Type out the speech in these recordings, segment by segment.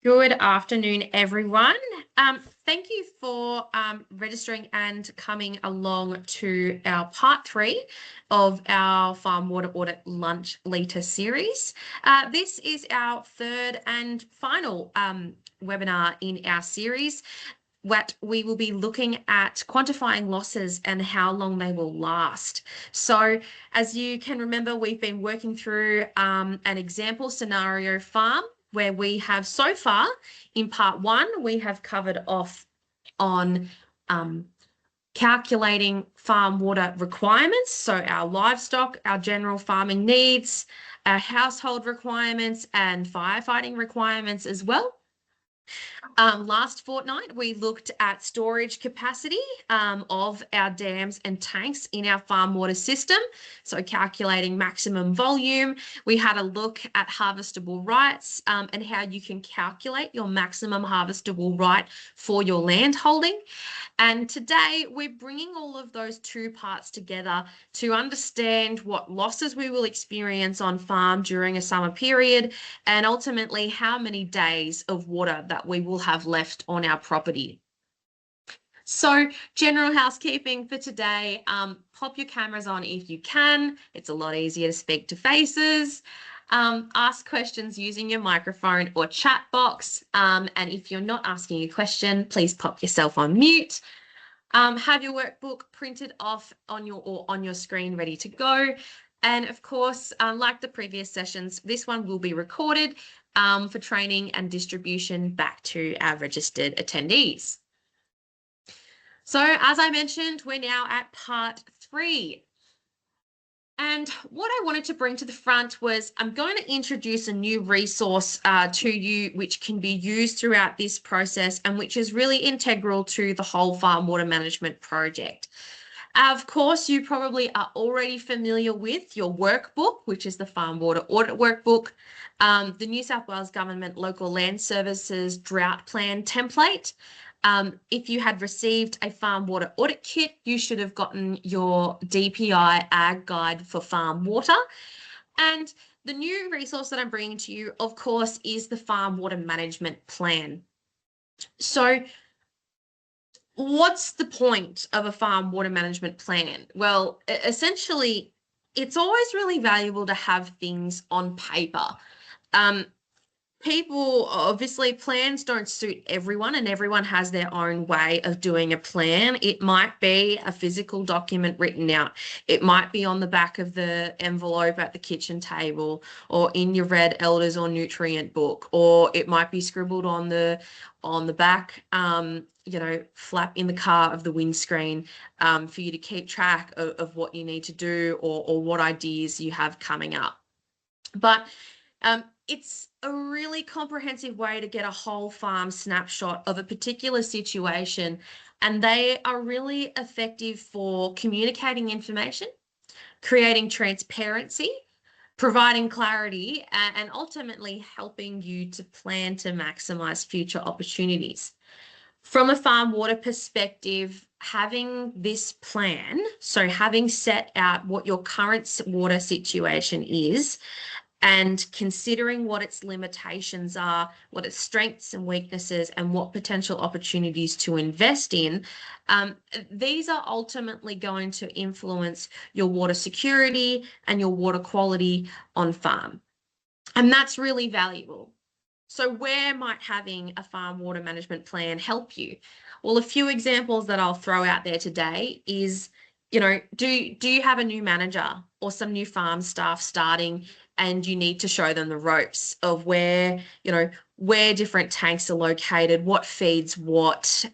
Good afternoon, everyone. Thank you for registering and coming along to our part 3 of our Farm Water Audit Lunch Litre series. This is our third and final webinar in our series. What we will be looking at quantifying losses and how long they will last. So as you can remember, we've been working through an example scenario farm where we have so far in part 1, we have covered off on calculating farm water requirements. So our livestock, our general farming needs, our household requirements and firefighting requirements as well. Last fortnight, we looked at storage capacity of our dams and tanks in our farm water system. So calculating maximum volume. We had a look at harvestable rights and how you can calculate your maximum harvestable right for your land holding. And today we're bringing all of those two parts together to understand what losses we will experience on farm during a summer period and ultimately how many days of water that we will have left on our property. So general housekeeping for today, pop your cameras on if you can. It's a lot easier to speak to faces. Ask questions using your microphone or chat box. And if you're not asking a question, please pop yourself on mute. Have your workbook printed off on your screen ready to go. And of course, like the previous sessions, this one will be recorded for training and distribution back to our registered attendees. So as I mentioned, we're now at part 3. And what I wanted to bring to the front was I'm going to introduce a new resource to you, which can be used throughout this process and which is really integral to the whole farm water management project. Of course, you probably are already familiar with your workbook, which is the Farm Water Audit Workbook, the New South Wales Government Local Land Services Drought Plan template. If you had received a farm water audit kit, you should have gotten your DPI Ag Guide for Farm Water. And the new resource that I'm bringing to you, of course, is the Farm Water Management Plan. So what's the point of a farm water management plan? Well, essentially, it's always really valuable to have things on paper. People, obviously, plans don't suit everyone and everyone has their own way of doing a plan. It might be a physical document written out. It might be on the back of the envelope at the kitchen table or in your red elders or nutrient book, or it might be scribbled on the back, flap in the car of the windscreen for you to keep track of what you need to do or what ideas you have coming up. But it's a really comprehensive way to get a whole farm snapshot of a particular situation, and they are really effective for communicating information, creating transparency, providing clarity, and ultimately helping you to plan to maximize future opportunities. From a farm water perspective, having this plan, so having set out what your current water situation is, and considering what its limitations are, what its strengths and weaknesses, and what potential opportunities to invest in, these are ultimately going to influence your water security and your water quality on farm. And that's really valuable. So where might having a farm water management plan help you? Well, a few examples that I'll throw out there today is, do you have a new manager or some new farm staff starting and you need to show them the ropes of where different tanks are located, what feeds what,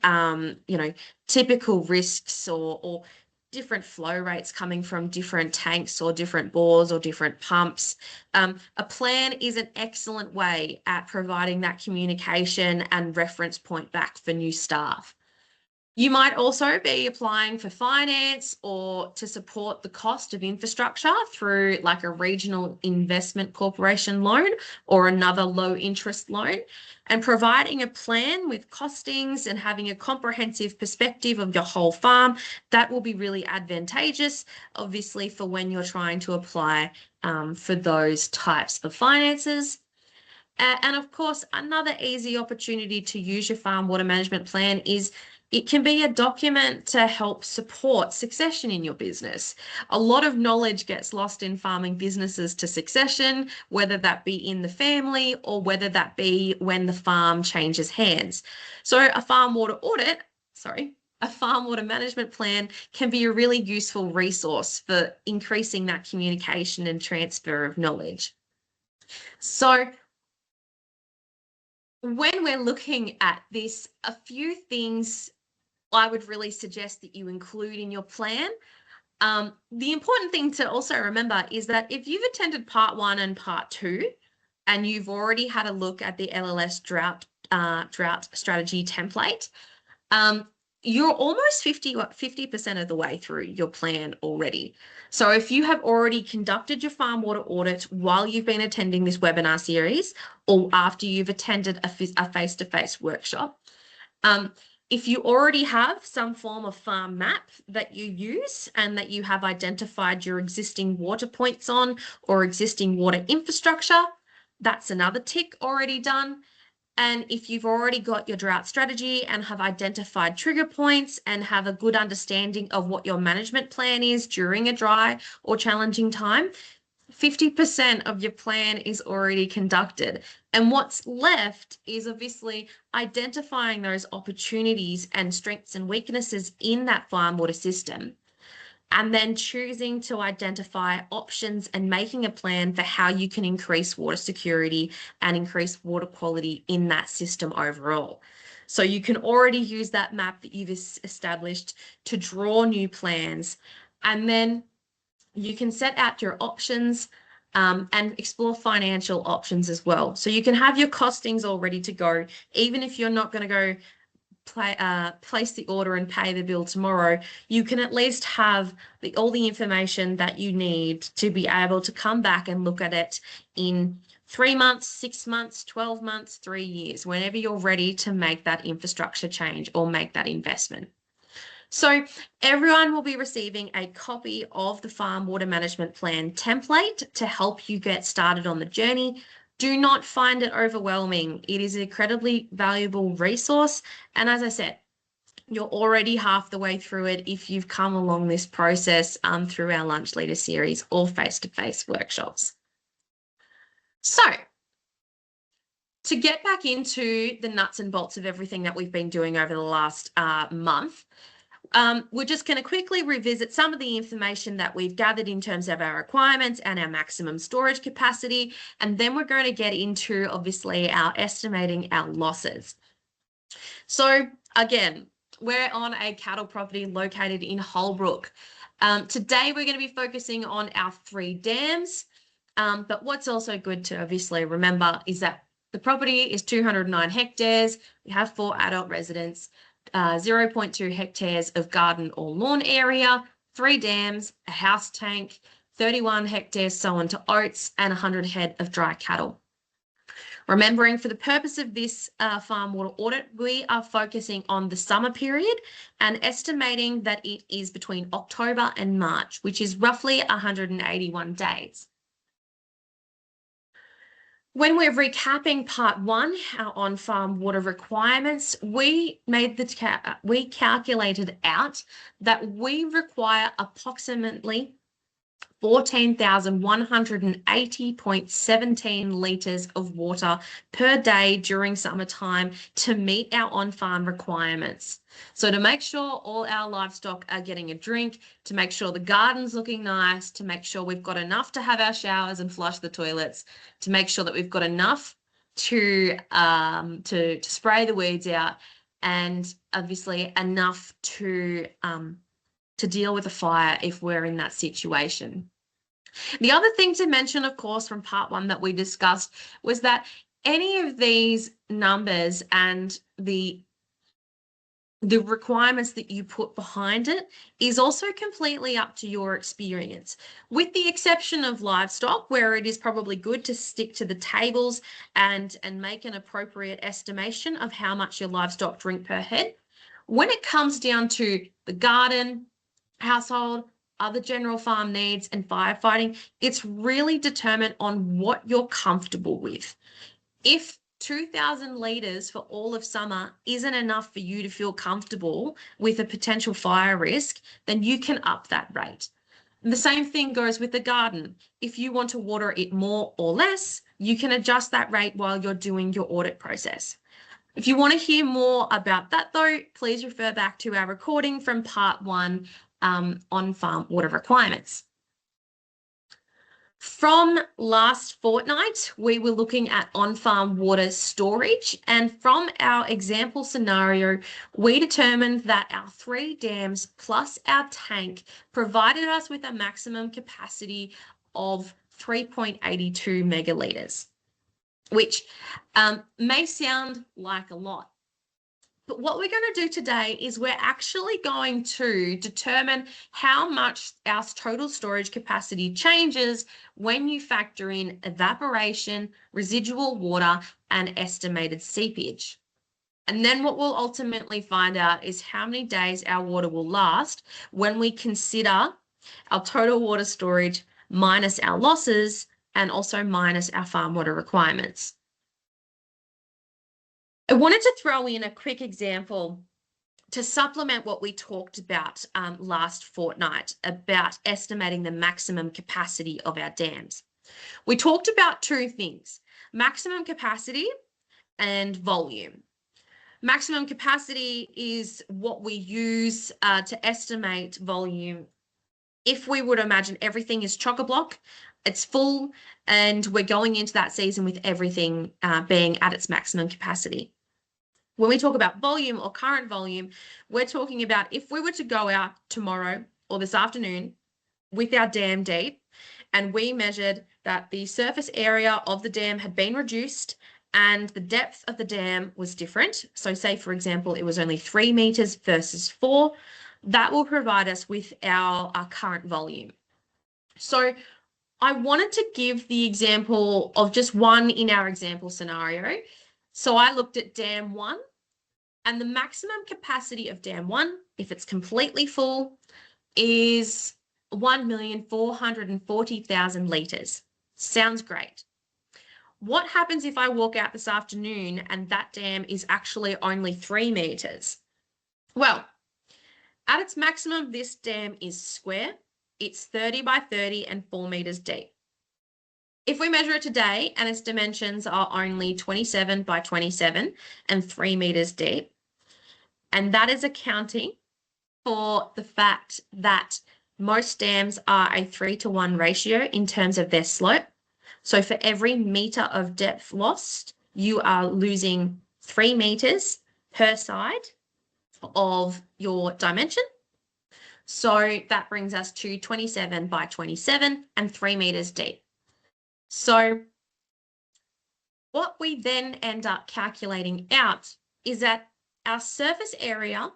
typical risks or different flow rates coming from different tanks or different bores or different pumps. A plan is an excellent way at providing that communication and reference point back for new staff. You might also be applying for finance or to support the cost of infrastructure through like a regional investment corporation loan or another low interest loan, and providing a plan with costings and having a comprehensive perspective of your whole farm. That will be really advantageous, obviously, for when you're trying to apply for those types of finances. And of course, another easy opportunity to use your farm water management plan is it can be a document to help support succession in your business. A lot of knowledge gets lost in farming businesses to succession, whether that be in the family or whether that be when the farm changes hands. So a farm water management plan can be a really useful resource for increasing that communication and transfer of knowledge. So when we're looking at this, a few things I would really suggest that you include in your plan. The important thing to also remember is that if you've attended part 1 and part 2, and you've already had a look at the LLS drought strategy template, you're almost 50% of the way through your plan already. So if you have already conducted your farm water audit while you've been attending this webinar series, or after you've attended a face-to-face workshop, if you already have some form of farm map that you use and that you have identified your existing water points on or existing water infrastructure, that's another tick already done. And if you've already got your drought strategy and have identified trigger points and have a good understanding of what your management plan is during a dry or challenging time, 50% of your plan is already conducted. And what's left is obviously identifying those opportunities and strengths and weaknesses in that farm water system, and then choosing to identify options and making a plan for how you can increase water security and increase water quality in that system overall. So you can already use that map that you've established to draw new plans, and then you can set out your options and explore financial options as well. So you can have your costings all ready to go, even if you're not going to go place the order and pay the bill tomorrow. You can at least have all the information that you need to be able to come back and look at it in 3 months, 6 months, 12 months, 3 years, whenever you're ready to make that infrastructure change or make that investment. So everyone will be receiving a copy of the Farm Water Management Plan template to help you get started on the journey. Do not find it overwhelming. It is an incredibly valuable resource. And as I said, you're already half the way through it if you've come along this process through our Lunch Leader series or face-to-face workshops. So to get back into the nuts and bolts of everything that we've been doing over the last month, we're just going to quickly revisit some of the information that we've gathered in terms of our requirements and our maximum storage capacity, and then we're going to get into, obviously, our estimating our losses. So again, we're on a cattle property located in Holbrook. Today, we're going to be focusing on our 3 dams, but what's also good to obviously remember is that the property is 209 hectares. We have 4 adult residents. 0.2 hectares of garden or lawn area, 3 dams, a house tank, 31 hectares sown to oats, and 100 head of dry cattle. Remembering, for the purpose of this farm water audit, we are focusing on the summer period and estimating that it is between October and March, which is roughly 181 days. When we're recapping part 1, our on-farm water requirements, we calculated out that we require approximately 14,180.17 litres of water per day during summertime to meet our on-farm requirements. So to make sure all our livestock are getting a drink, to make sure the garden's looking nice, to make sure we've got enough to have our showers and flush the toilets, to make sure that we've got enough to spray the weeds out, and obviously enough to deal with a fire if we're in that situation. The other thing to mention, of course, from part 1 that we discussed was that any of these numbers and the requirements that you put behind it is also completely up to your experience, with the exception of livestock, where it is probably good to stick to the tables and make an appropriate estimation of how much your livestock drink per head. When it comes down to the garden, household, other general farm needs, and firefighting, it's really determined on what you're comfortable with. If 2,000 litres for all of summer isn't enough for you to feel comfortable with a potential fire risk, then you can up that rate. And the same thing goes with the garden. If you want to water it more or less, you can adjust that rate while you're doing your audit process. If you want to hear more about that though, please refer back to our recording from part 1 on farm water requirements. From last fortnight, we were looking at on-farm water storage, and from our example scenario, we determined that our 3 dams plus our tank provided us with a maximum capacity of 3.82 megalitres, which may sound like a lot. But what we're going to do today is we're actually going to determine how much our total storage capacity changes when you factor in evaporation, residual water, and estimated seepage. And then what we'll ultimately find out is how many days our water will last when we consider our total water storage minus our losses and also minus our farm water requirements. I wanted to throw in a quick example to supplement what we talked about last fortnight about estimating the maximum capacity of our dams. We talked about 2 things, maximum capacity and volume. Maximum capacity is what we use to estimate volume. If we would imagine everything is chock-a-block, it's full, and we're going into that season with everything being at its maximum capacity. When we talk about volume or current volume, we're talking about if we were to go out tomorrow or this afternoon with our dam deep and we measured that the surface area of the dam had been reduced and the depth of the dam was different. So say, for example, it was only 3 meters versus 4, that will provide us with our current volume. So I wanted to give the example of just one in our example scenario. So I looked at dam 1, and the maximum capacity of dam 1, if it's completely full, is 1,440,000 litres. Sounds great. What happens if I walk out this afternoon and that dam is actually only 3 metres? Well, at its maximum, this dam is square. It's 30 by 30 and 4 metres deep. If we measure it today and its dimensions are only 27 by 27 and 3 meters deep, and that is accounting for the fact that most dams are a 3-to-1 ratio in terms of their slope. So for every meter of depth lost, you are losing 3 meters per side of your dimension. So that brings us to 27 by 27 and 3 meters deep. So what we then end up calculating out is that our surface area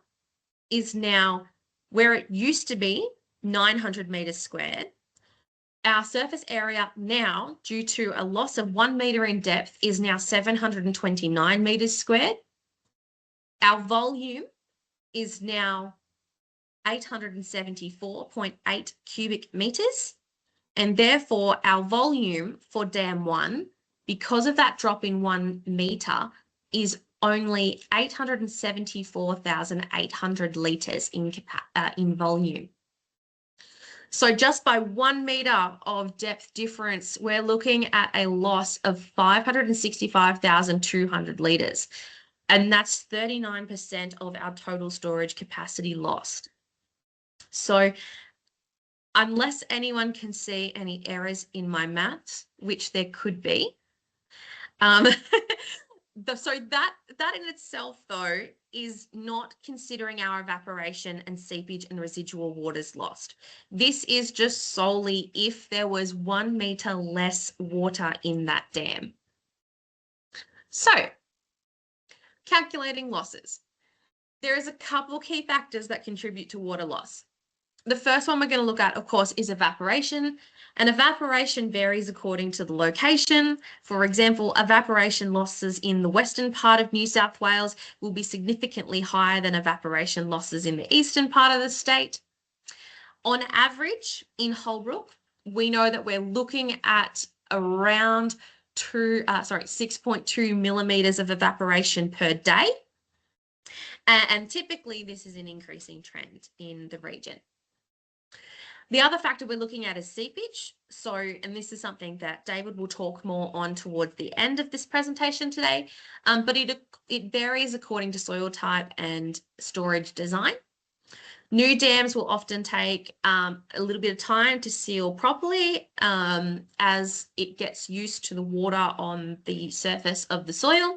is now where it used to be 900 meters squared. Our surface area now, due to a loss of 1 meter in depth, is now 729 meters squared. Our volume is now 874.8 cubic meters. And therefore, our volume for dam 1, because of that drop in 1 metre, is only 874,800 litres in volume. So just by 1 metre of depth difference, we're looking at a loss of 565,200 litres. And that's 39% of our total storage capacity lost. So unless anyone can see any errors in my maths, which there could be. So that in itself, though, is not considering our evaporation and seepage and residual waters lost. This is just solely if there was 1 metre less water in that dam. So, calculating losses. There is a couple key factors that contribute to water loss. The first one we're going to look at, of course, is evaporation. And evaporation varies according to the location. For example, evaporation losses in the western part of New South Wales will be significantly higher than evaporation losses in the eastern part of the state. On average, in Holbrook, we know that we're looking at around 6.2 millimeters of evaporation per day. And typically this is an increasing trend in the region. The other factor we're looking at is seepage. So, and this is something that David will talk more on towards the end of this presentation today, but it varies according to soil type and storage design. New dams will often take a little bit of time to seal properly as it gets used to the water on the surface of the soil.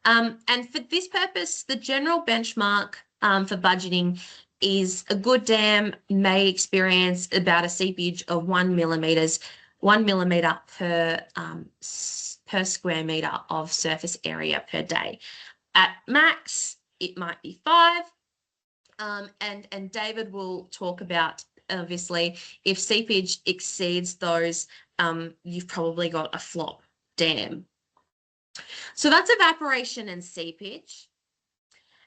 And for this purpose, the general benchmark for budgeting is a good dam may experience about a seepage of 1 millimeter per square meter of surface area per day. At max, it might be 5. And David will talk about, obviously, if seepage exceeds those, you've probably got a flop dam. So that's evaporation and seepage.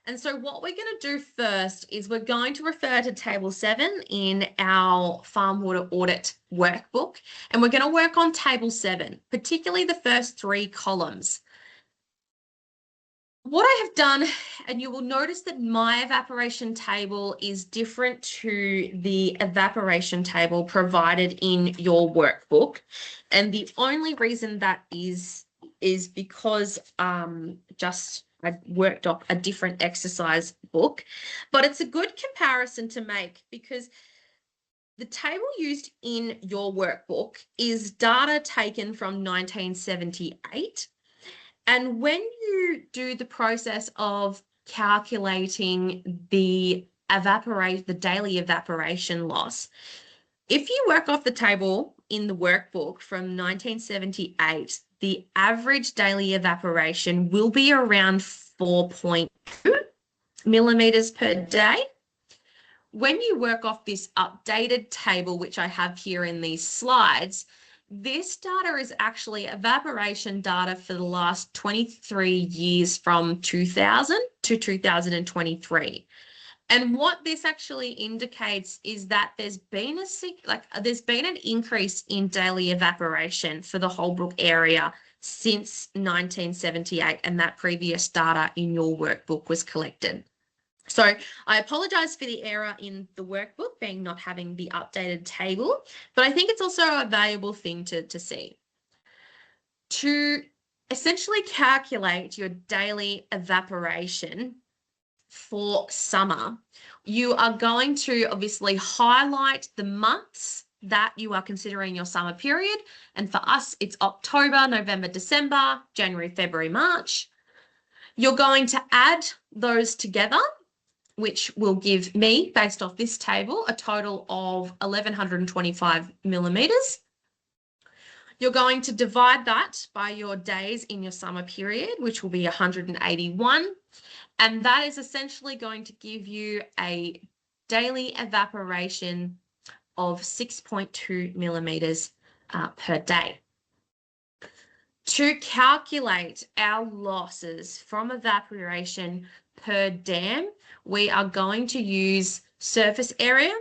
And so what we're going to do first is we're going to refer to table 7 in our farm water audit workbook, and we're going to work on table 7, particularly the first 3 columns. What I have done, and you will notice that my evaporation table is different to the evaporation table provided in your workbook. And the only reason that is because I worked off a different exercise book, but it's a good comparison to make because the table used in your workbook is data taken from 1978. And when you do the process of calculating the daily evaporation loss, if you work off the table in the workbook from 1978, the average daily evaporation will be around 4.2 millimeters per day. When you work off this updated table, which I have here in these slides, this data is actually evaporation data for the last 23 years from 2000 to 2023. And what this actually indicates is that there's been an increase in daily evaporation for the Holbrook area since 1978, and that previous data in your workbook was collected. So I apologize for the error in the workbook being not having the updated table, but I think it's also a valuable thing to see. To essentially calculate your daily evaporation for summer, you are going to obviously highlight the months that you are considering your summer period. And for us, it's October, November, December, January, February, March. You're going to add those together, which will give me, based off this table, a total of 1,125 millimeters. You're going to divide that by your days in your summer period, which will be 181. And that is essentially going to give you a daily evaporation of 6.2 millimeters per day. To calculate our losses from evaporation per dam, we are going to use surface area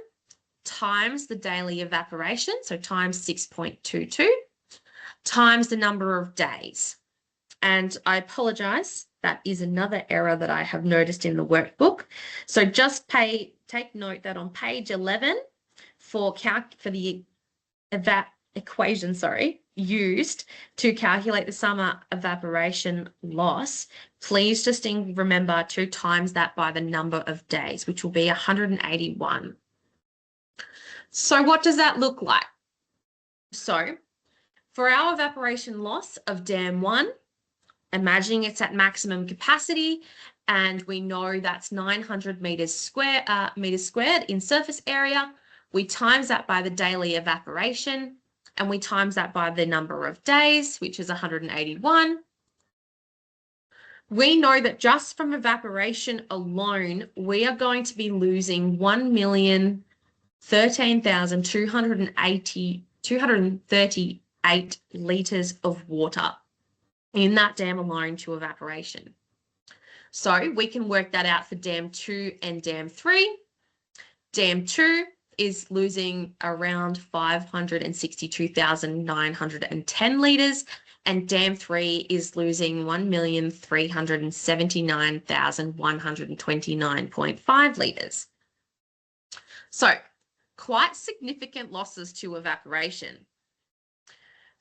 times the daily evaporation, so times 6.22, times the number of days. And I apologize, that is another error that I have noticed in the workbook. So just take note that on page 11 for the equation, used to calculate the summer evaporation loss, please just remember to times that by the number of days, which will be 181. So what does that look like? So for our evaporation loss of dam 1, imagining it's at maximum capacity, and we know that's 900 meters squared in surface area, we times that by the daily evaporation, and we times that by the number of days, which is 181. We know that just from evaporation alone, we are going to be losing 238 litres of water in that dam alone to evaporation. So we can work that out for dam 2 and dam 3. Dam 2 is losing around 562,910 litres, and Dam 3 is losing 1,379,129.5 litres. So quite significant losses to evaporation.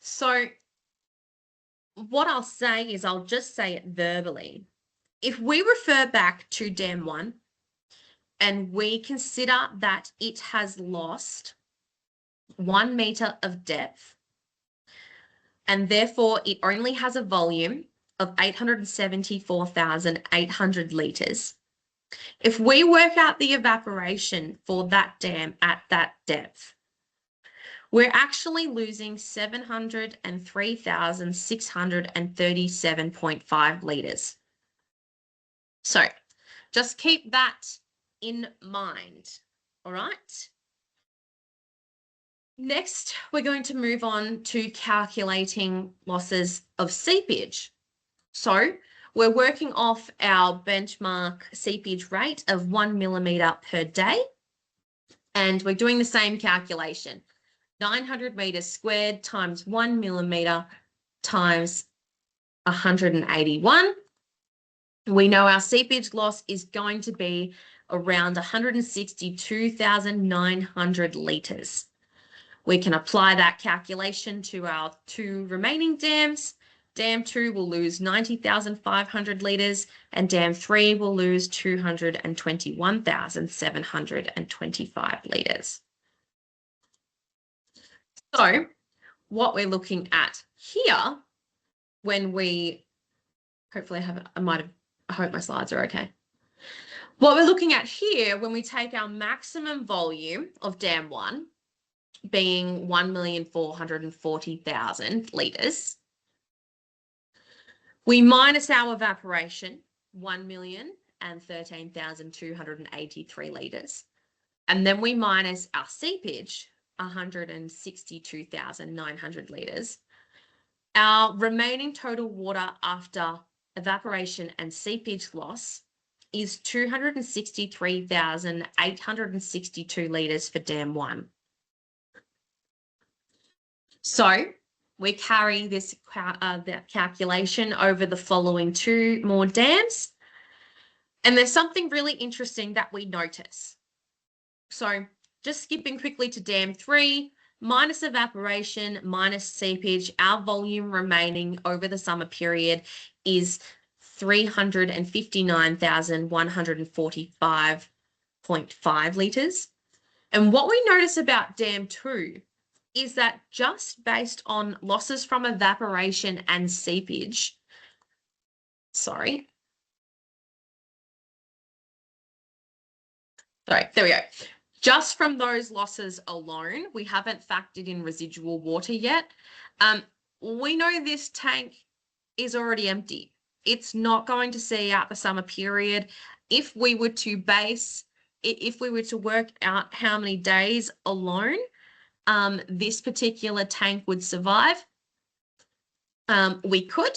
So what I'll say is I'll just say it verbally. If we refer back to Dam 1 and we consider that it has lost 1 metre of depth, and therefore it only has a volume of 874,800 litres. If we work out the evaporation for that dam at that depth, we're actually losing 703,637.5 litres. So just keep that in mind, all right? Next, we're going to move on to calculating losses of seepage. So we're working off our benchmark seepage rate of 1 millimetre per day, and we're doing the same calculation. 900 metres squared times 1 millimetre times 181. We know our seepage loss is going to be around 162,900 litres. We can apply that calculation to our 2 remaining dams. Dam 2 will lose 90,500 litres and Dam 3 will lose 221,725 litres. So what we're looking at here, when we, hopefully I hope my slides are okay. What we're looking at here, when we take our maximum volume of Dam 1, being 1,440,000 litres, we minus our evaporation, 1,013,283 litres, and then we minus our seepage, 162,900 litres. Our remaining total water after evaporation and seepage loss is 263,862 litres for Dam 1. So we carry this that calculation over the following 2 more dams, and there's something really interesting that we notice. So just skipping quickly to Dam 3, minus evaporation, minus seepage, our volume remaining over the summer period is 359,145.5 litres. And what we notice about Dam 2 is that just based on losses from evaporation and seepage, there we go. Just from those losses alone, we haven't factored in residual water yet. We know this tank is already empty. It's not going to see out the summer period. If we were to work out how many days alone this particular tank would survive, we could,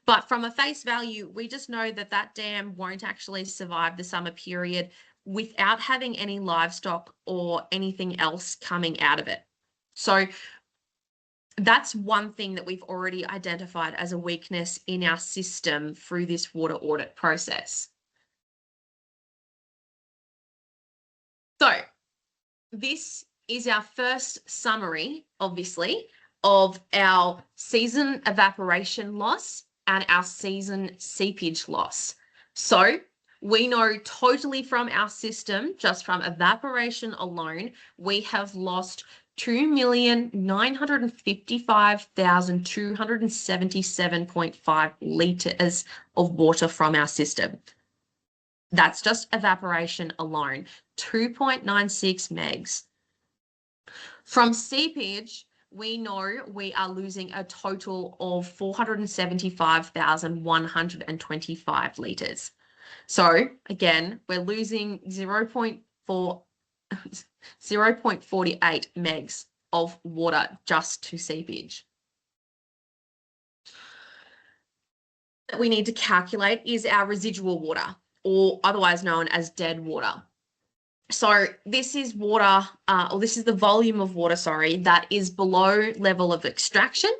but from a face value, we just know that that dam won't actually survive the summer period without having any livestock or anything else coming out of it. So that's one thing that we've already identified as a weakness in our system through this water audit process. So this is our first summary, obviously, of our season evaporation loss and our season seepage loss. So we know totally from our system, just from evaporation alone, we have lost 2,955,277.5 litres of water from our system. That's just evaporation alone, 2.96 megs. From seepage, we know we are losing a total of 475,125 litres. So again, we're losing 0.48 megs of water just to seepage. That we need to calculate is our residual water, or otherwise known as dead water. So this is water, or this is the volume of water, sorry, that is below level of extraction.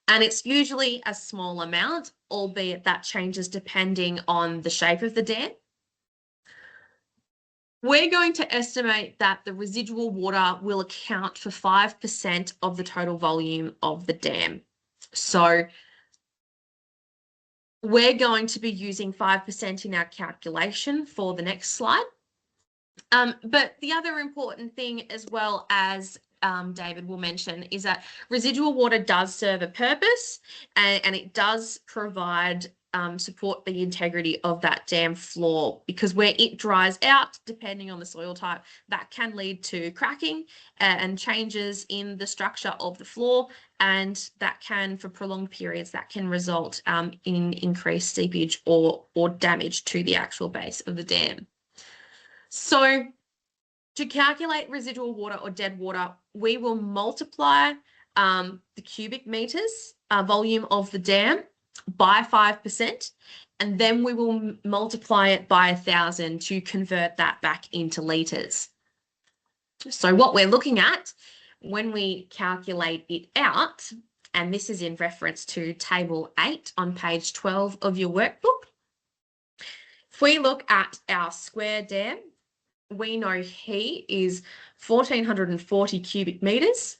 And it's usually a small amount, albeit that changes depending on the shape of the dam. We're going to estimate that the residual water will account for 5% of the total volume of the dam. So we're going to be using 5% in our calculation for the next slide. But the other important thing, as well as David will mention, is that residual water does serve a purpose, and it does provide support the integrity of that dam floor, because where it dries out, depending on the soil type, that can lead to cracking and changes in the structure of the floor, and that can, for prolonged periods, that can result in increased seepage or damage to the actual base of the dam. So to calculate residual water or dead water, we will multiply the cubic meters volume of the dam by 5%, and then we will multiply it by 1,000 to convert that back into litres. So what we're looking at when we calculate it out, and this is in reference to table 8 on page 12 of your workbook. If we look at our square dam, we know he is 1,440 cubic meters.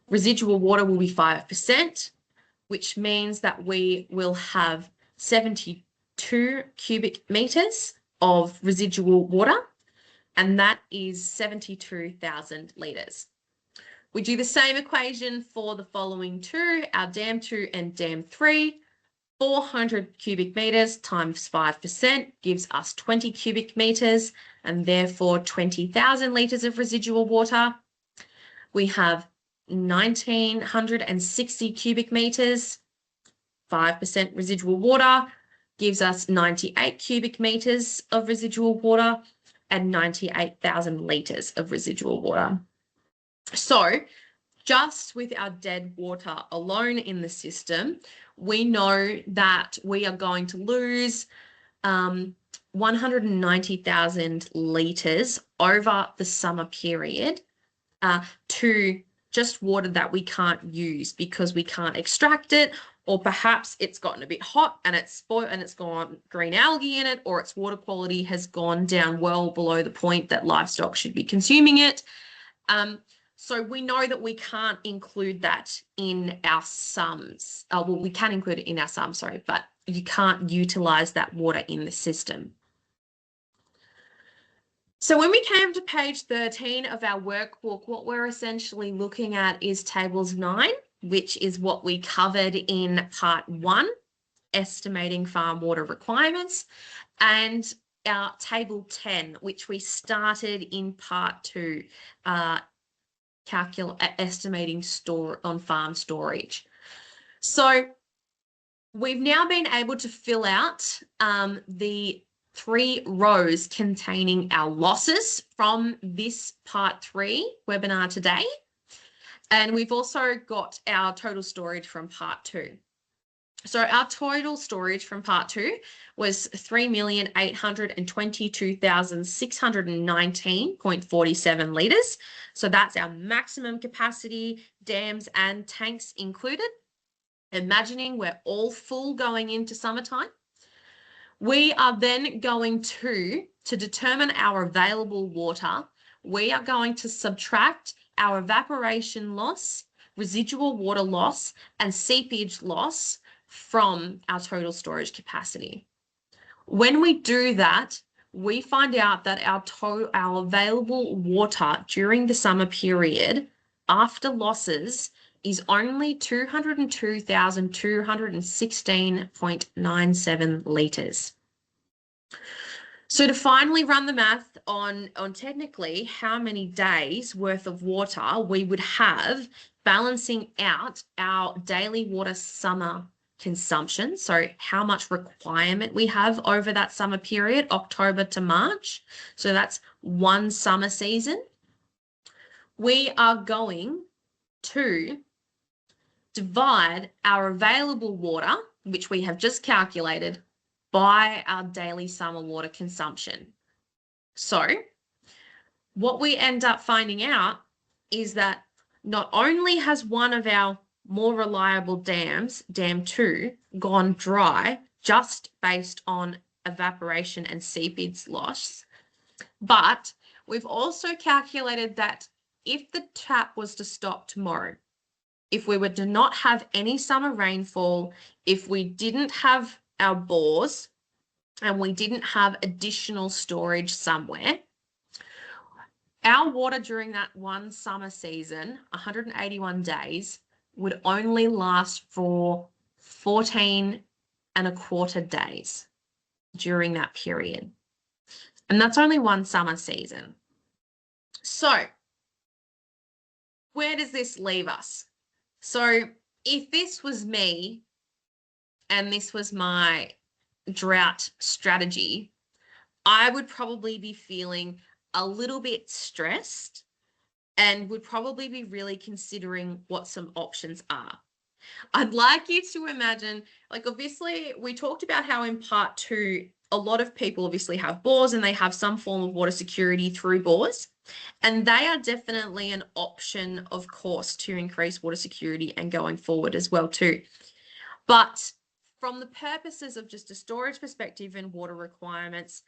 Residual water will be 5%, which means that we will have 72 cubic meters of residual water, and that is 72,000 litres. We do the same equation for the following two, our dam 2 and dam 3. 400 cubic meters times 5% gives us 20 cubic meters, and therefore 20,000 litres of residual water. We have 1,960 cubic meters, 5% residual water gives us 98 cubic meters of residual water and 98,000 litres of residual water. So just with our dead water alone in the system, we know that we are going to lose 190,000 litres over the summer period to just water that we can't use because we can't extract it, or perhaps it's gotten a bit hot and it's spoiled and it's gone green algae in it, or its water quality has gone down well below the point that livestock should be consuming it. So we know that we can't include that in our sums. Well, we can include it in our sums, sorry, but you can't utilize that water in the system. So when we came to page 13 of our workbook, what we're essentially looking at is tables 9, which is what we covered in part 1, estimating farm water requirements, and our table 10, which we started in part 2, estimating on-farm storage. So we've now been able to fill out the 3 rows containing our losses from this part 3 webinar today. And we've also got our total storage from part 2. So our total storage from part 2 was 3,822,619.47 litres. So that's our maximum capacity, dams and tanks included. Imagining we're all full going into summertime. We are then going to determine our available water, we are going to subtract our evaporation loss, residual water loss, and seepage loss from our total storage capacity. When we do that, we find out that our available water during the summer period after losses is only 202,216.97 litres. So to finally run the math on technically how many days worth of water we would have balancing out our daily water summer consumption, so how much requirement we have over that summer period, October to March, so that's one summer season, we are going to divide our available water, which we have just calculated, by our daily summer water consumption. So what we end up finding out is that not only has one of our more reliable dams, Dam 2, gone dry just based on evaporation and seepage loss. But we've also calculated that if the tap was to stop tomorrow, if we were to not have any summer rainfall, if we didn't have our bores and we didn't have additional storage somewhere, our water during that one summer season, 181 days, would only last for 14 and a quarter days during that period. And that's only one summer season. So where does this leave us? So if this was me and this was my drought strategy, I would probably be feeling a little bit stressed and would probably be really considering what some options are. I'd like you to imagine, like, obviously we talked about how in part 2, a lot of people obviously have bores and they have some form of water security through bores. And they are definitely an option, of course, to increase water security and going forward as well too. But from the purposes of just a storage perspective and water requirements,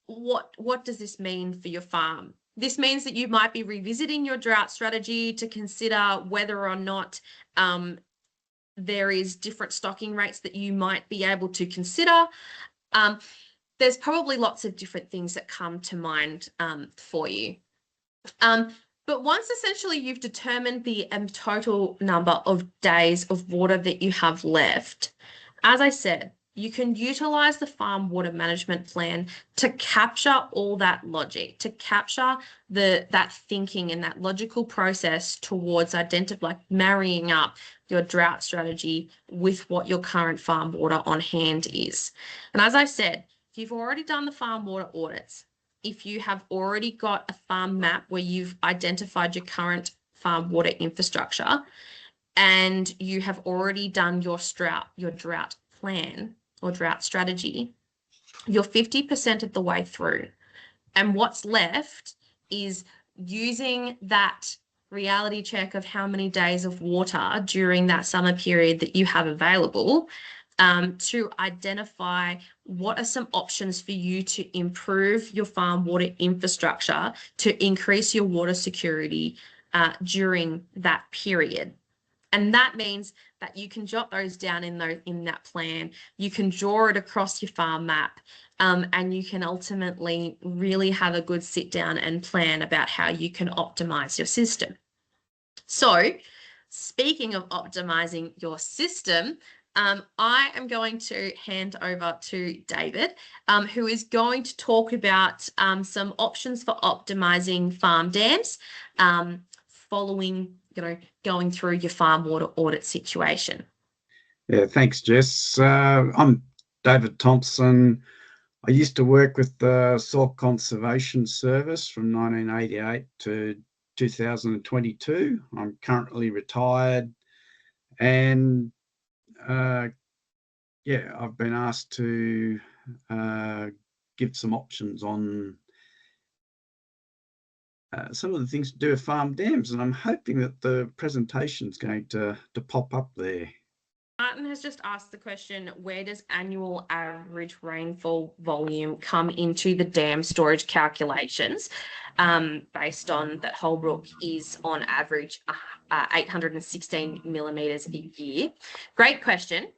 what does this mean for your farm? This means that you might be revisiting your drought strategy to consider whether or not there is different stocking rates that you might be able to consider. There's probably lots of different things that come to mind for you. But once essentially you've determined the total number of days of water that you have left, as I said, you can utilize the farm water management plan to capture all that logic, to capture that thinking and that logical process towards marrying up your drought strategy with what your current farm water on hand is. And as I said, if you've already done the farm water audits, if you have already got a farm map where you've identified your current farm water infrastructure and you have already done your drought plan or drought strategy, you're 50% of the way through. And what's left is using that reality check of how many days of water during that summer period that you have available to identify what are some options for you to improve your farm water infrastructure to increase your water security during that period. And that means that you can jot those down in that plan. You can draw it across your farm map, and you can ultimately really have a good sit down and plan about how you can optimize your system. So, speaking of optimizing your system, I am going to hand over to David, who is going to talk about some options for optimizing farm dams following going through your farm water audit situation. Yeah, thanks, Jess. I'm David Thompson. I used to work with the Soil Conservation Service from 1988 to 2022. I'm currently retired, and I've been asked to give some options on some of the things to do with farm dams, and I'm hoping that the presentation is going to pop up there. Martin has just asked the question, where does annual average rainfall volume come into the dam storage calculations based on that Holbrook is on average 816 millimetres a year? Great question.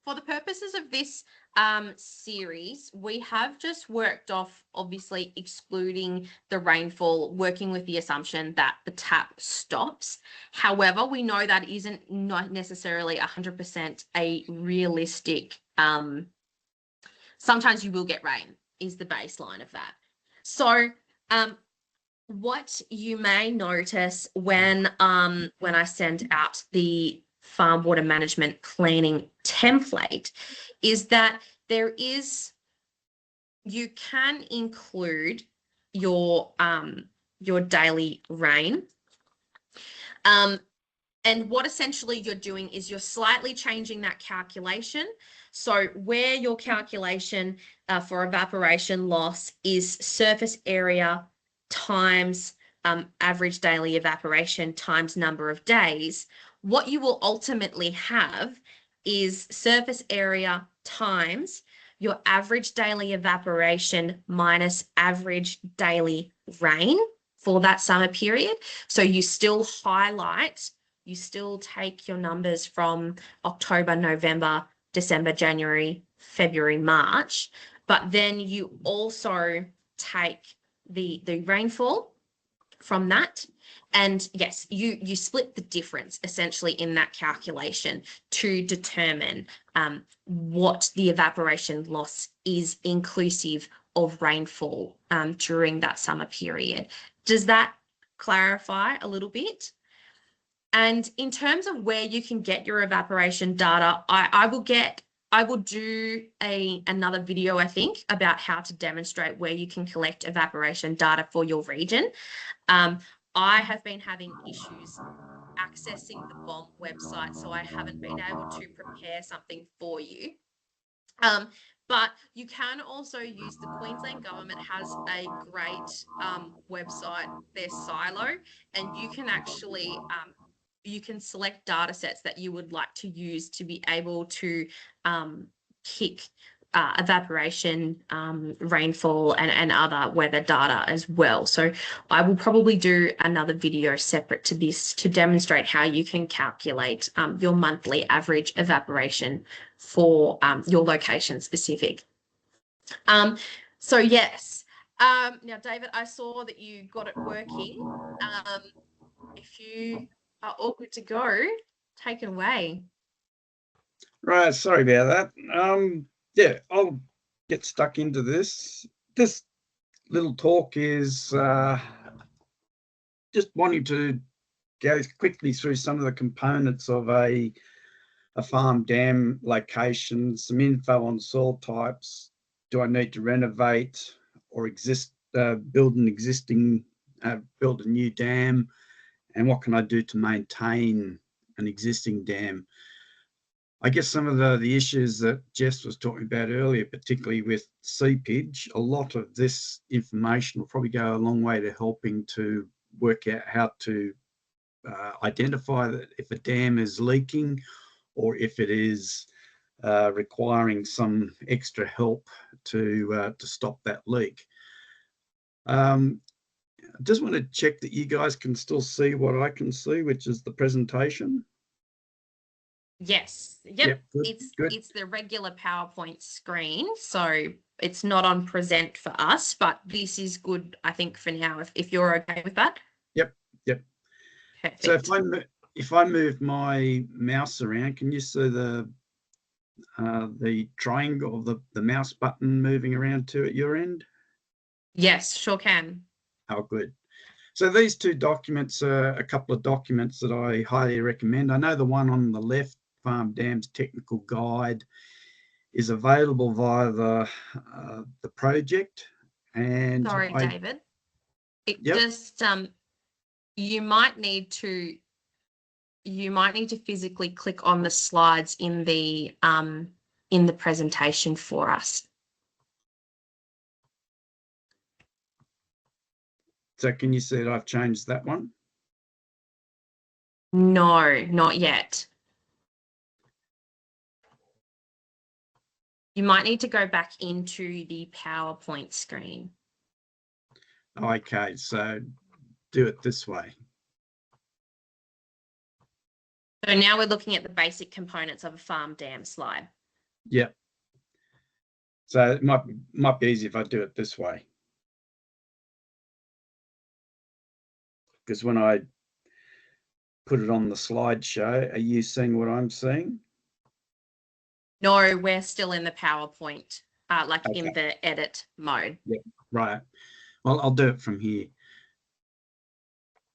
For the purposes of this series, we have just worked off, obviously excluding the rainfall, working with the assumption that the tap stops. However, we know that isn't not necessarily 100% a realistic, sometimes you will get rain is the baseline of that. So what you may notice when I send out the farm water management planning template is that you can include your daily rain. And what essentially you're doing is you're slightly changing that calculation. So where your calculation for evaporation loss is surface area times average daily evaporation times number of days, what you will ultimately have is surface area times your average daily evaporation minus average daily rain for that summer period. So you still take your numbers from October, November, December, January, February, March, but then you also take the rainfall from that. And yes, you split the difference essentially in that calculation to determine what the evaporation loss is inclusive of rainfall during that summer period. Does that clarify a little bit? And in terms of where you can get your evaporation data, I will do another video, I think, about how to demonstrate where you can collect evaporation data for your region. I have been having issues accessing the BOM website, so I haven't been able to prepare something for you. But you can also use the Queensland government has a great website, their Silo, and you can actually you can select data sets that you would like to use to be able to kick evaporation, rainfall, and other weather data as well. So I will probably do another video separate to this to demonstrate how you can calculate your monthly average evaporation for your location specific. So yes, now David, I saw that you got it working. If you are all good to go, take it away. Right, sorry about that. Yeah, I'll get stuck into this. This little talk is just wanting to go quickly through some of the components of a farm dam location, some info on soil types. Do I need to renovate or build a new dam? And what can I do to maintain an existing dam? I guess some of the issues that Jess was talking about earlier, particularly with seepage, a lot of this information will probably go a long way to helping to work out how to identify that if a dam is leaking or if it is requiring some extra help to stop that leak. I just want to check that you guys can still see what I can see, which is the presentation. Yes. Yep. It's the regular PowerPoint screen, so it's not on present for us, but this is good, I think, for now, if you're okay with that. Yep. Perfect. So if I move my mouse around, can you see the triangle of the mouse button moving around too at your end? Yes, sure can. Oh, good. So these two documents are a couple of documents that I highly recommend. I know the one on the left, Farm Dams Technical Guide, is available via the project. And sorry, David. It yep. just you might need to physically click on the slides in the presentation for us. So can you see that I've changed that one? No, not yet. You might need to go back into the PowerPoint screen. Okay, so do it this way. So now we're looking at the basic components of a farm dam slide. Yep. So it might be easy if I do it this way. Because when I put it on the slideshow, are you seeing what I'm seeing? No, we're still in the PowerPoint, like okay. in the edit mode. Yep, right. Well, I'll do it from here.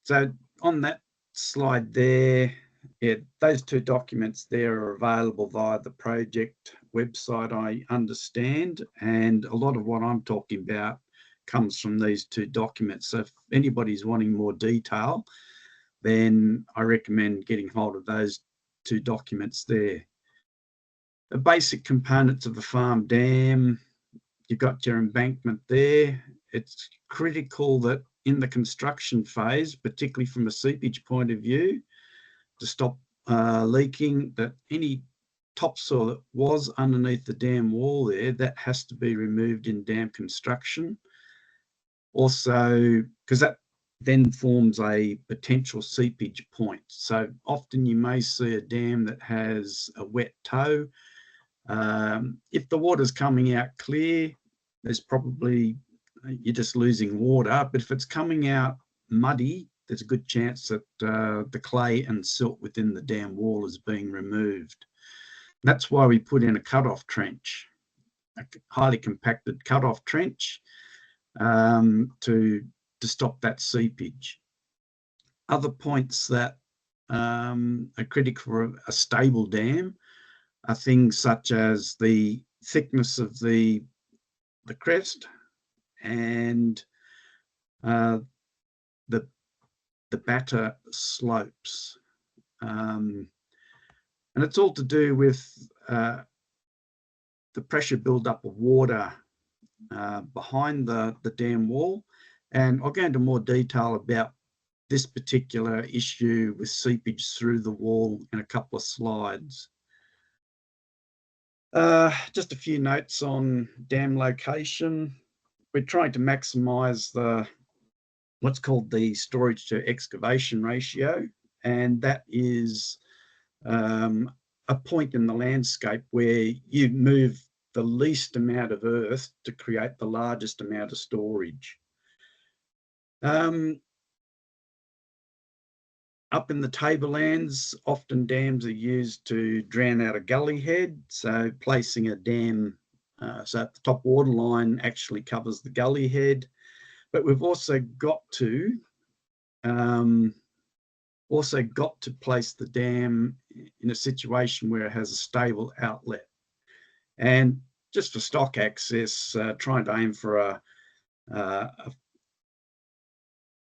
So on that slide there, those two documents there are available via the project website, I understand, and a lot of what I'm talking about comes from these two documents. So if anybody's wanting more detail, then I recommend getting hold of those two documents there. The basic components of a farm dam, you've got your embankment there. It's critical that in the construction phase, particularly from a seepage point of view, to stop leaking, that any topsoil that was underneath the dam wall there, that has to be removed in dam construction. Also, because that then forms a potential seepage point. So often you may see a dam that has a wet toe. If the water's coming out clear, there's probably, you're just losing water. But if it's coming out muddy, there's a good chance that the clay and silt within the dam wall is being removed. That's why we put in a cut-off trench, a highly compacted cut-off trench, to stop that seepage. Other points that are critical for a stable dam are things such as the thickness of the crest and the batter slopes. And it's all to do with the pressure build-up of water behind the dam wall. And I'll go into more detail about this particular issue with seepage through the wall in a couple of slides. Just a few notes on dam location. We're trying to maximise what's called the storage to excavation ratio, and that is a point in the landscape where you move the least amount of earth to create the largest amount of storage. Up in the tablelands, often dams are used to drown out a gully head. So placing a dam, so at the top water line actually covers the gully head. But we've also got to place the dam in a situation where it has a stable outlet. And just for stock access, trying to aim for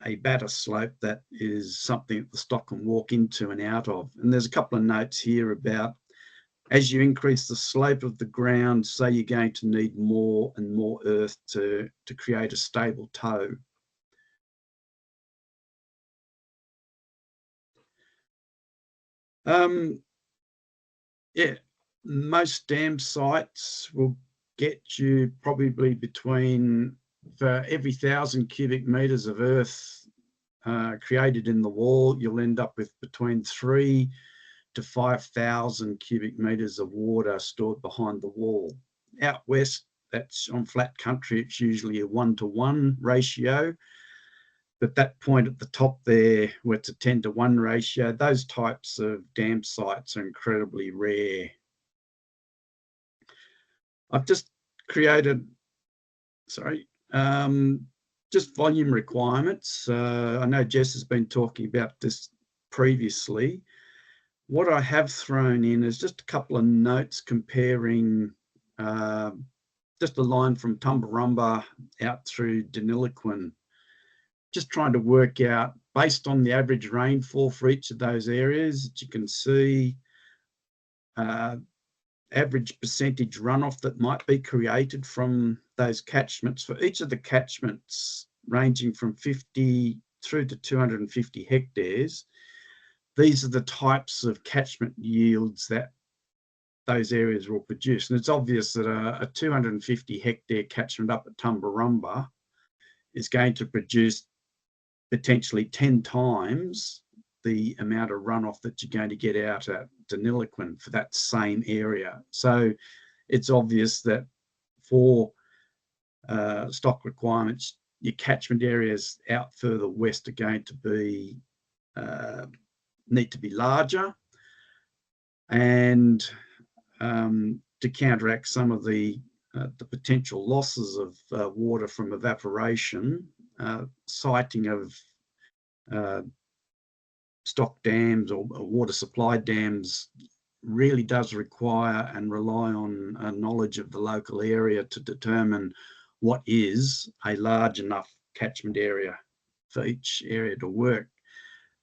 a batter slope that is something that the stock can walk into and out of. And there's a couple of notes here about, as you increase the slope of the ground, say you're going to need more and more earth to create a stable toe. Yeah, most dam sites will get you probably between, for every 1,000 cubic metres of earth created in the wall, you'll end up with between 3,000 to 5,000 cubic metres of water stored behind the wall. Out west, that's on flat country, it's usually a 1-to-1 ratio. But that point at the top there, where it's a 10-to-1 ratio, those types of dam sites are incredibly rare. I've just created, just volume requirements. I know Jess has been talking about this previously. What I have thrown in is just a couple of notes comparing just a line from Tumbarumba out through Deniliquin, just trying to work out, based on the average rainfall for each of those areas, that you can see average percentage runoff that might be created from those catchments. For each of the catchments ranging from 50 through to 250 hectares, these are the types of catchment yields that those areas will produce. And it's obvious that a 250 hectare catchment up at Tumbarumba is going to produce potentially 10 times the amount of runoff that you're going to get out at Deniliquin for that same area. So it's obvious that for stock requirements, your catchment areas out further west are going to be need to be larger, and to counteract some of the potential losses of water from evaporation, siting of stock dams or water supply dams really does require and rely on a knowledge of the local area to determine what is a large enough catchment area for each area to work.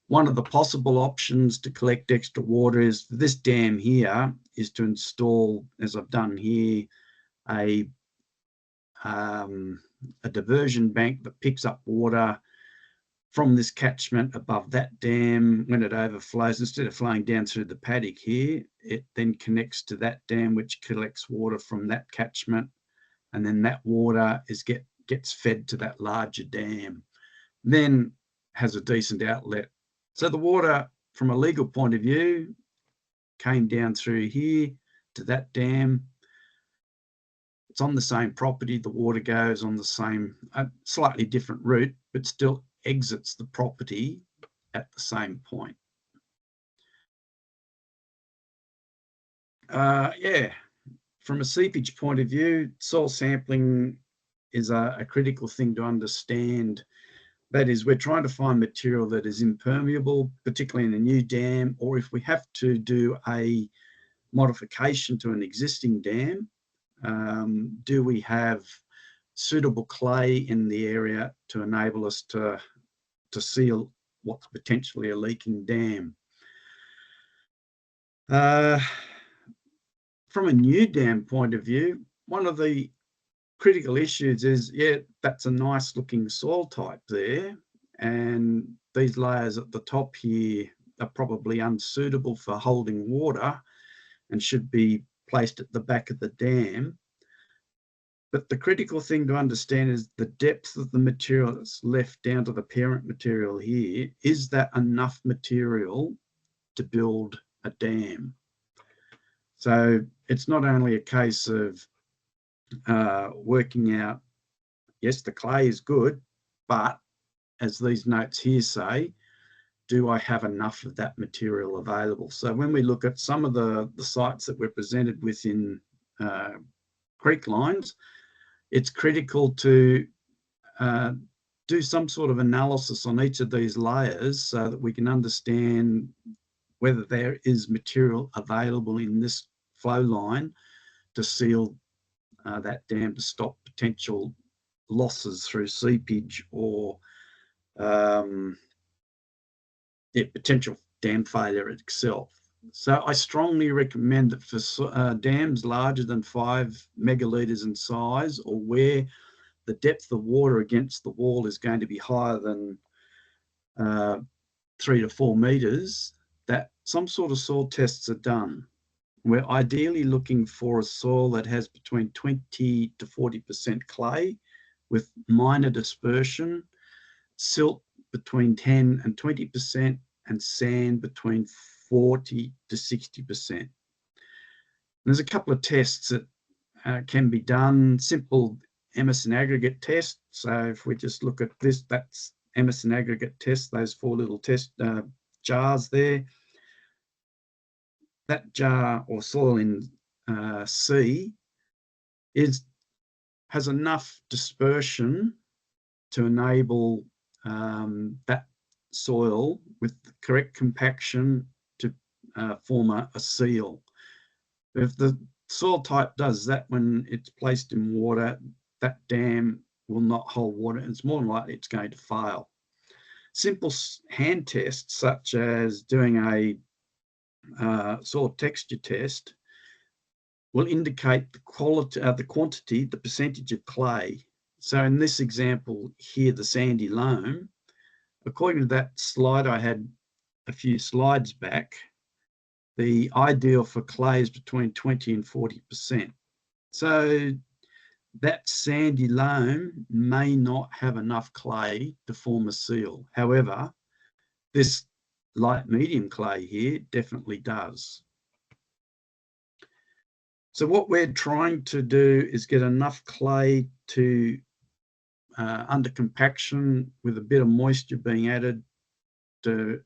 One of the possible options to collect extra water is, for this dam here, is to install, as I've done here, a diversion bank that picks up water from this catchment above that dam, when it overflows, instead of flowing down through the paddock here, it then connects to that dam, which collects water from that catchment, and then that water gets fed to that larger dam, then has a decent outlet. So the water, from a legal point of view, came down through here to that dam. It's on the same property. The water goes on the same, slightly different route, but still exits the property at the same point. Yeah, from a seepage point of view, soil sampling is a critical thing to understand. That is, we're trying to find material that is impermeable, particularly in a new dam, or if we have to do a modification to an existing dam, do we have suitable clay in the area to enable us to seal what's potentially a leaking dam. From a new dam point of view, one of the critical issues is, yeah, that's a nice looking soil type there, and these layers at the top here are probably unsuitable for holding water and should be placed at the back of the dam. But the critical thing to understand is the depth of the material that's left down to the parent material here. Is that enough material to build a dam? So it's not only a case of working out, yes, the clay is good, but as these notes here say, do I have enough of that material available? So when we look at some of the sites that we're presented with in creek lines, it's critical to do some sort of analysis on each of these layers so that we can understand whether there is material available in this flow line to seal that dam, to stop potential losses through seepage or potential dam failure itself. So I strongly recommend that for dams larger than 5 megalitres in size, or where the depth of water against the wall is going to be higher than 3 to 4 metres, that some sort of soil tests are done. We're ideally looking for a soil that has between 20 to 40% clay with minor dispersion, silt between 10 and 20%, and sand between 40 to 60%. There's a couple of tests that can be done. Simple Emerson aggregate test. So if we just look at this, that's Emerson aggregate test, those 4 little test jars there. That jar or soil in C has enough dispersion to enable that soil with the correct compaction to form a seal. If the soil type does that when it's placed in water, that dam will not hold water, and it's more than likely it's going to fail. Simple hand tests, such as doing a soil texture test, will indicate the quality, the quantity, the percentage of clay. So in this example here, the sandy loam, according to that slide I had a few slides back, the ideal for clay is between 20 and 40%. So that sandy loam may not have enough clay to form a seal. However, this light medium clay here definitely does. So what we're trying to do is get enough clay to under compaction with a bit of moisture being added to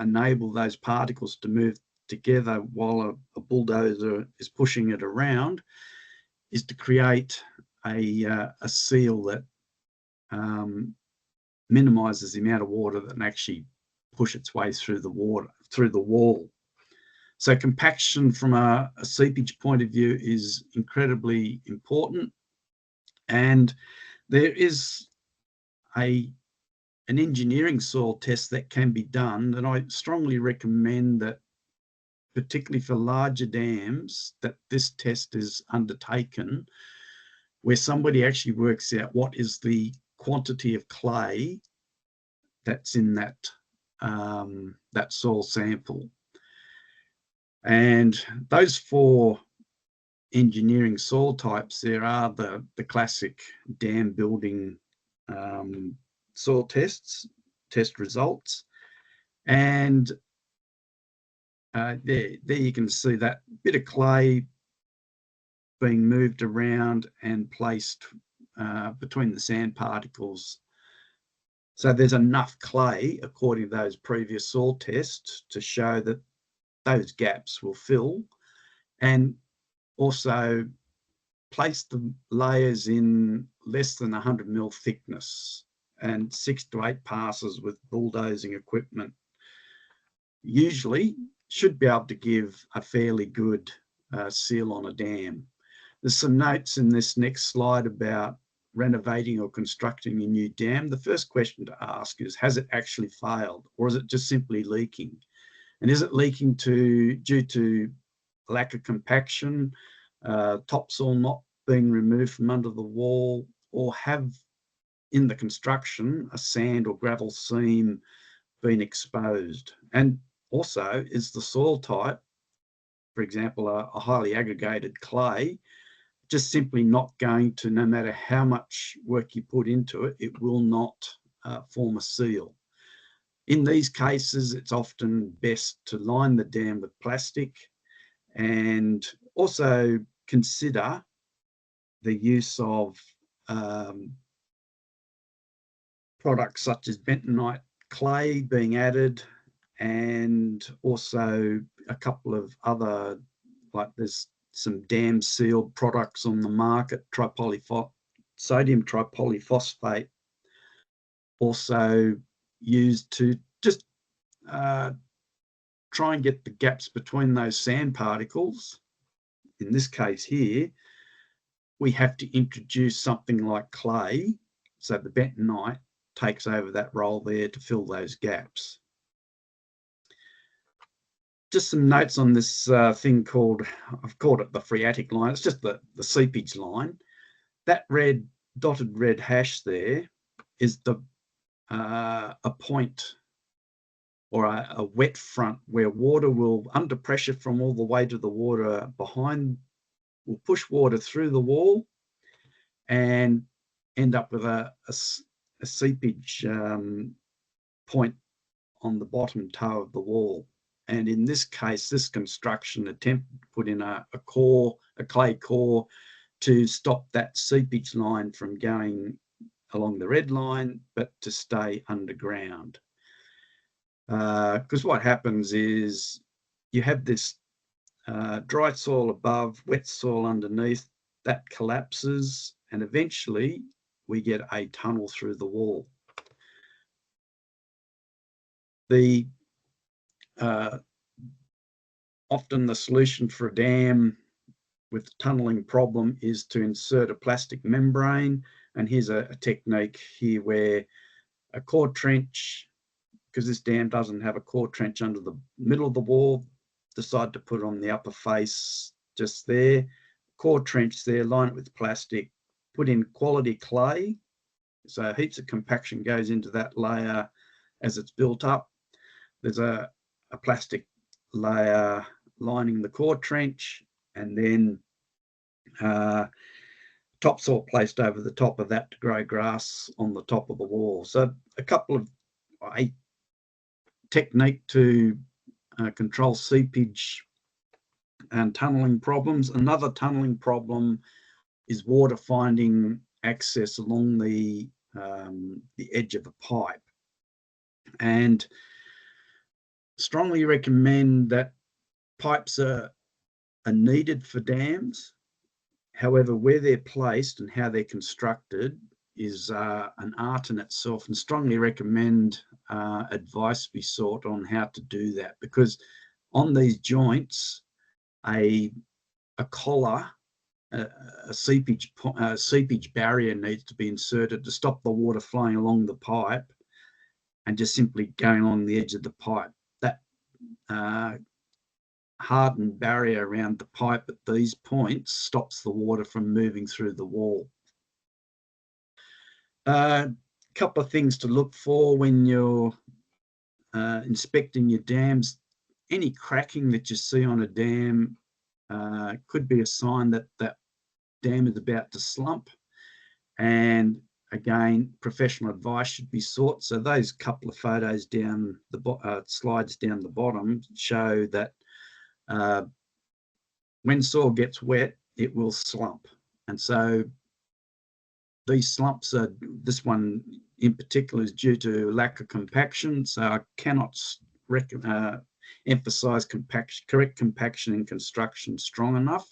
enable those particles to move together while a bulldozer is pushing it around, is to create a seal that minimises the amount of water that can actually push its way through the wall. So compaction from a seepage point of view is incredibly important, and there is an engineering soil test that can be done, and I strongly recommend that, particularly for larger dams, that this test is undertaken, where somebody actually works out what is the quantity of clay that's in that soil sample. And those 4 engineering soil types there are the classic dam building soil test results. And there you can see that bit of clay being moved around and placed between the sand particles. So there's enough clay, according to those previous soil tests, to show that those gaps will fill, and also place the layers in less than 100 mil thickness and 6 to 8 passes with bulldozing equipment. Usually should be able to give a fairly good seal on a dam. There's some notes in this next slide about renovating or constructing a new dam. The first question to ask is, has it actually failed, or is it just simply leaking? And is it leaking due to lack of compaction, topsoil not being removed from under the wall, or have in the construction a sand or gravel seam been exposed? And also, is the soil type, for example, a highly aggregated clay, just simply not going to, no matter how much work you put into it, it will not form a seal? In these cases, it's often best to line the dam with plastic, and also consider the use of products such as bentonite clay being added, and also a couple of other, like there's some dam sealed products on the market, sodium tripolyphosphate, also used to just try and get the gaps between those sand particles. In this case here, we have to introduce something like clay, so the bentonite takes over that role there to fill those gaps. Just some notes on this thing called, I've called it the phreatic line. It's just the seepage line. That dotted red hash there is a point or a wet front where water will, under pressure from all the way to the water behind, will push water through the wall and end up with a seepage point on the bottom toe of the wall. And in this case, this construction attempted to put in a clay core to stop that seepage line from going along the red line, but to stay underground. Because what happens is you have this dry soil above, wet soil underneath, that collapses, and eventually we get a tunnel through the wall. Often the solution for a dam with tunneling problem is to insert a plastic membrane. And here's a technique here where a core trench, because this dam doesn't have a core trench under the middle of the wall, decide to put it on the upper face just there, core trench there, line it with plastic, put in quality clay, so heaps of compaction goes into that layer as it's built up. There's a plastic layer lining the core trench, and then topsoil placed over the top of that to grow grass on the top of the wall. So a couple of technique to control seepage and tunneling problems. Another tunneling problem is water finding access along the edge of a pipe, and strongly recommend that pipes are needed for dams. However, where they're placed and how they're constructed is an art in itself, and strongly recommend advice be sought on how to do that, because on these joints, a collar, a seepage barrier needs to be inserted to stop the water flowing along the pipe and just simply going on the edge of the pipe. That hardened barrier around the pipe at these points stops the water from moving through the wall. A couple of things to look for when you're inspecting your dams. Any cracking that you see on a dam could be a sign that that dam is about to slump. And again, professional advice should be sought. So those couple of photos down the slides down the bottom show that when soil gets wet, it will slump. And so these slumps are, this one in particular is due to lack of compaction. So I cannot emphasize correct compaction in construction strong enough.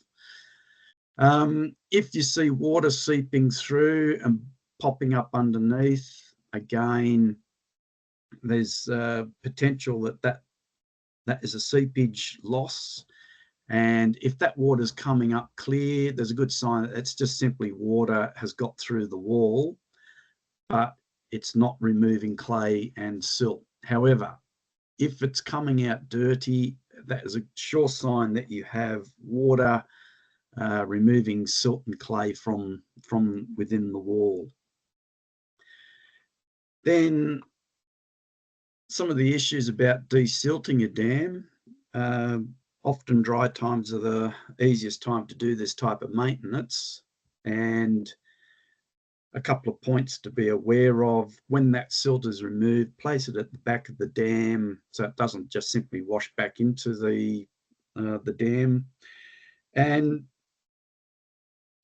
If you see water seeping through and popping up underneath, again, there's potential that is a seepage loss. And if that water's coming up clear, there's a good sign that it's just simply water has got through the wall, but it's not removing clay and silt. However, if it's coming out dirty, that is a sure sign that you have water removing silt and clay from within the wall. Then some of the issues about desilting a dam. Often dry times are the easiest time to do this type of maintenance, and a couple of points to be aware of: when that silt is removed, place it at the back of the dam so it doesn't just simply wash back into the dam. And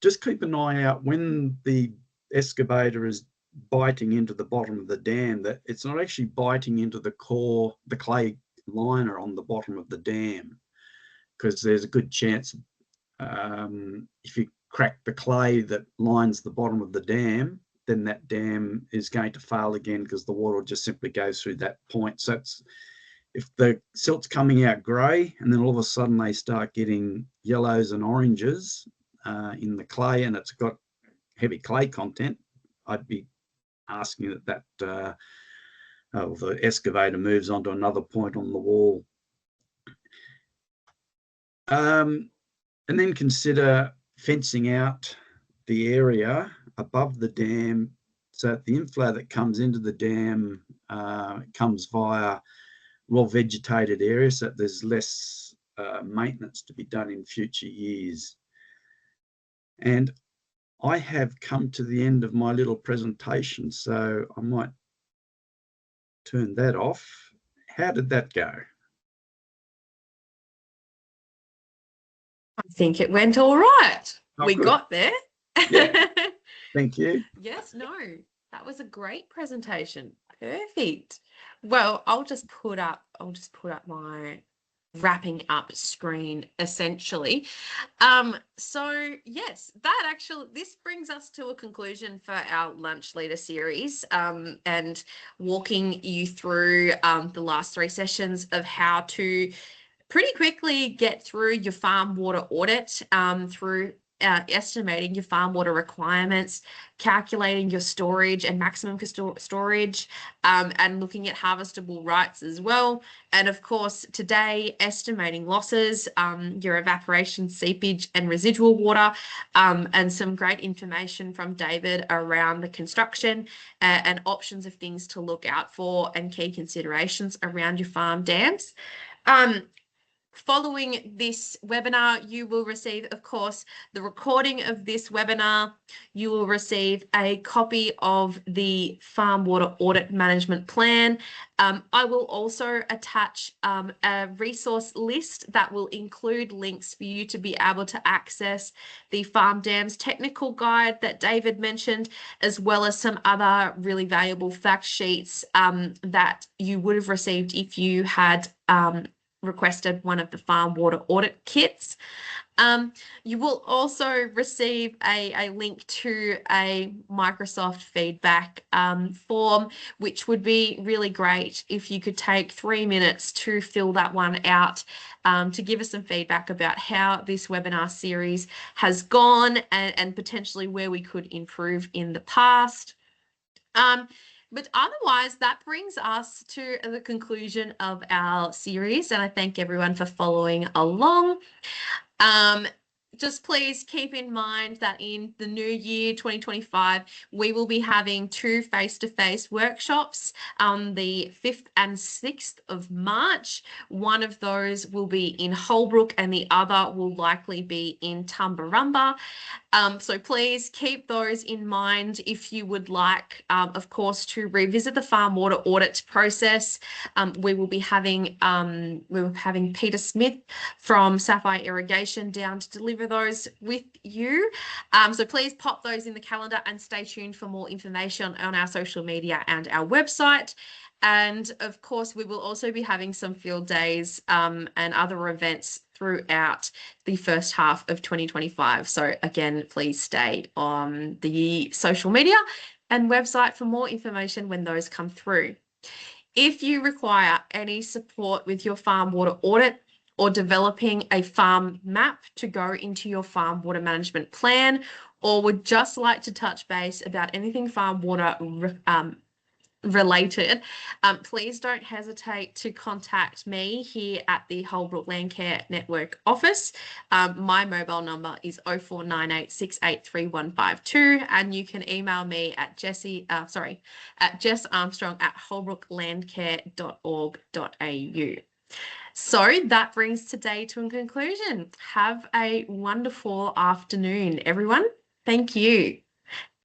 just keep an eye out when the excavator is biting into the bottom of the dam, that it's not actually biting into the clay liner on the bottom of the dam, because there's a good chance if you crack the clay that lines the bottom of the dam, then that dam is going to fail again because the water will just simply go through that point. So it's, if the silt's coming out grey and then all of a sudden they start getting yellows and oranges in the clay and it's got heavy clay content, I'd be asking that the excavator moves on to another point on the wall. And then consider fencing out the area above the dam so that the inflow that comes into the dam comes via well-vegetated areas, so that there's less maintenance to be done in future years. And I have come to the end of my little presentation, so I might turn that off. How did that go? I think it went all right. Oh, we good. got there. Yeah. Thank you. Yes, no, that was a great presentation. Perfect. Well, I'll just put up my wrapping up screen essentially. So yes, this brings us to a conclusion for our Lunch Leader series, and walking you through the last 3 sessions of how to pretty quickly get through your farm water audit, through estimating your farm water requirements, calculating your storage and maximum storage, and looking at harvestable rights as well. And of course, today, estimating losses, your evaporation, seepage and residual water, and some great information from David around the construction and options of things to look out for and key considerations around your farm dams. Following this webinar, you will receive, of course, the recording of this webinar. You will receive a copy of the Farm Water Audit Management Plan. I will also attach a resource list that will include links for you to be able to access the Farm Dams Technical Guide that David mentioned, as well as some other really valuable fact sheets that you would have received if you had requested one of the farm water audit kits. You will also receive a link to a Microsoft feedback form, which would be really great if you could take 3 minutes to fill that one out, to give us some feedback about how this webinar series has gone and potentially where we could improve in the past. But otherwise, that brings us to the conclusion of our series, and I thank everyone for following along. just please keep in mind that in the new year 2025, we will be having 2 face-to-face workshops on the 5th and 6th of March. One of those will be in Holbrook and the other will likely be in Tumbarumba. So please keep those in mind if you would like, of course, to revisit the farm water audit process. We will be having Peter Smith from Sapphire Irrigation down to deliver those with you. So please pop those in the calendar and stay tuned for more information on our social media and our website. And of course, we will also be having some field days and other events throughout the first half of 2025. So again, please stay on the social media and website for more information when those come through. If you require any support with your farm water audit or developing a farm map to go into your farm water management plan, or would just like to touch base about anything farm water related, please don't hesitate to contact me here at the Holbrook Landcare Network office. My mobile number is 0498683152, and you can email me at jessarmstrong@holbrooklandcare.org.au. So that brings today to a conclusion. Have a wonderful afternoon, everyone. Thank you.